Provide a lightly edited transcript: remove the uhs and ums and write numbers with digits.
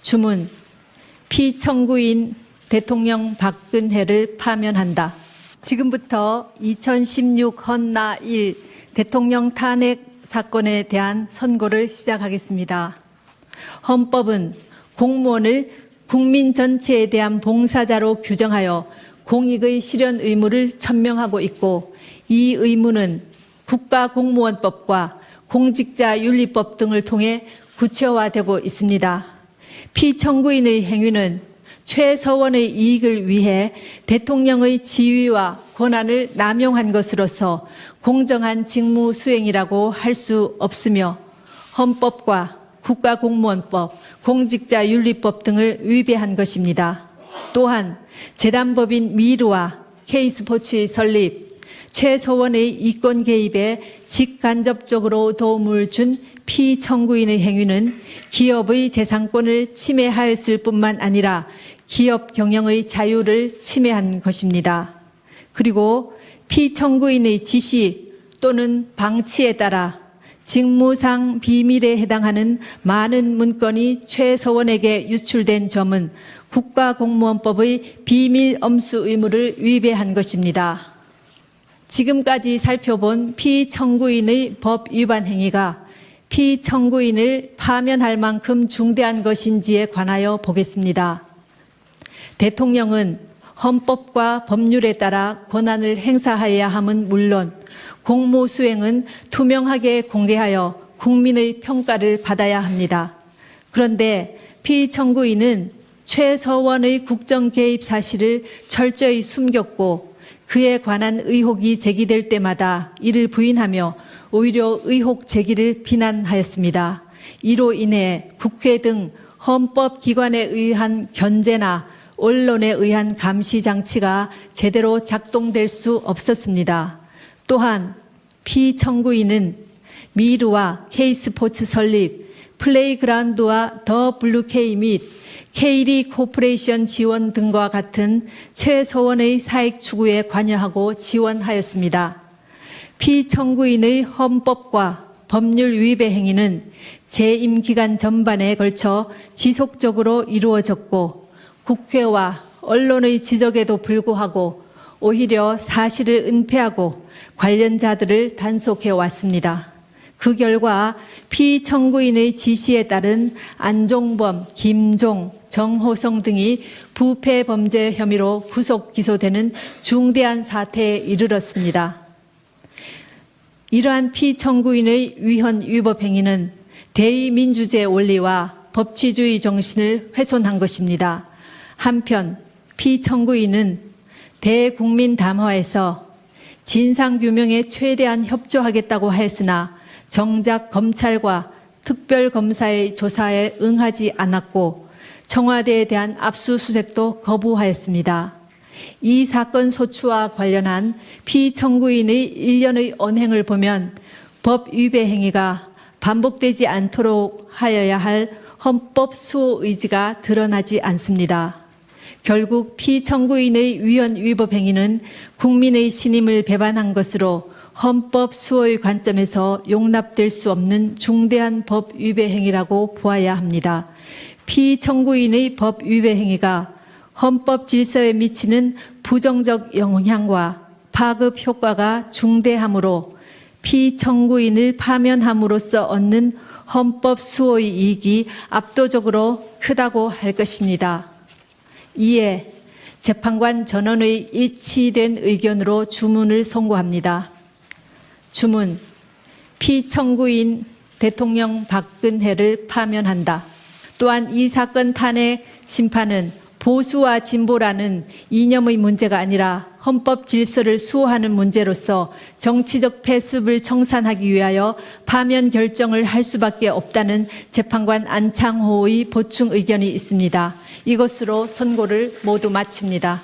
주문, 피청구인 대통령 박근혜를 파면한다. 지금부터 2016 헌나 1 대통령 탄핵 사건에 대한 선고를 시작하겠습니다. 헌법은 공무원을 국민 전체에 대한 봉사자로 규정하여 공익의 실현 의무를 천명하고 있고, 이 의무는 국가공무원법과 공직자윤리법 등을 통해 구체화되고 있습니다. 피청구인의 행위는 최서원의 이익을 위해 대통령의 지위와 권한을 남용한 것으로서 공정한 직무 수행이라고 할 수 없으며, 헌법과 국가공무원법, 공직자윤리법 등을 위배한 것입니다. 또한 재단법인 미르와 K스포츠의 설립, 최서원의 이권 개입에 직간접적으로 도움을 준 피청구인의 행위는 기업의 재산권을 침해하였을 뿐만 아니라 기업 경영의 자유를 침해한 것입니다. 그리고 피청구인의 지시 또는 방치에 따라 직무상 비밀에 해당하는 많은 문건이 최서원에게 유출된 점은 국가공무원법의 비밀 엄수 의무를 위배한 것입니다. 지금까지 살펴본 피청구인의 법 위반 행위가 피청구인을 파면할 만큼 중대한 것인지에 관하여 보겠습니다. 대통령은 헌법과 법률에 따라 권한을 행사해야 함은 물론 공무 수행은 투명하게 공개하여 국민의 평가를 받아야 합니다. 그런데 피청구인은 최서원의 국정 개입 사실을 철저히 숨겼고, 그에 관한 의혹이 제기될 때마다 이를 부인하며 오히려 의혹 제기를 비난하였습니다. 이로 인해 국회 등 헌법기관에 의한 견제나 언론에 의한 감시 장치가 제대로 작동될 수 없었습니다. 또한 피청구인은 미르와 K스포츠 설립, 플레이그라운드와 더 블루K 및 K리 코퍼레이션 지원 등과 같은 최서원의 사익 추구에 관여하고 지원하였습니다. 피청구인의 헌법과 법률 위배 행위는 재임 기간 전반에 걸쳐 지속적으로 이루어졌고, 국회와 언론의 지적에도 불구하고 오히려 사실을 은폐하고 관련자들을 단속해 왔습니다. 그 결과 피청구인의 지시에 따른 안종범, 김종, 정호성 등이 부패 범죄 혐의로 구속 기소되는 중대한 사태에 이르렀습니다. 이러한 피청구인의 위헌 위법 행위는 대의민주주의 원리와 법치주의 정신을 훼손한 것입니다. 한편 피청구인은 대국민 담화에서 진상규명에 최대한 협조하겠다고 했으나 정작 검찰과 특별검사의 조사에 응하지 않았고, 청와대에 대한 압수수색도 거부하였습니다. 이 사건 소추와 관련한 피청구인의 일련의 언행을 보면 법 위배 행위가 반복되지 않도록 하여야 할 헌법 수호 의지가 드러나지 않습니다. 결국 피청구인의 위헌 위법 행위는 국민의 신임을 배반한 것으로 헌법 수호의 관점에서 용납될 수 없는 중대한 법 위배 행위라고 보아야 합니다. 피청구인의 법 위배 행위가 헌법 질서에 미치는 부정적 영향과 파급 효과가 중대하므로 피청구인을 파면함으로써 얻는 헌법 수호의 이익이 압도적으로 크다고 할 것입니다. 이에 재판관 전원의 일치된 의견으로 주문을 선고합니다. 주문, 피청구인 대통령 박근혜를 파면한다. 또한 이 사건 탄핵 심판은 보수와 진보라는 이념의 문제가 아니라 헌법 질서를 수호하는 문제로서 정치적 패습을 청산하기 위하여 파면 결정을 할 수밖에 없다는 재판관 안창호의 보충 의견이 있습니다. 이것으로 선고를 모두 마칩니다.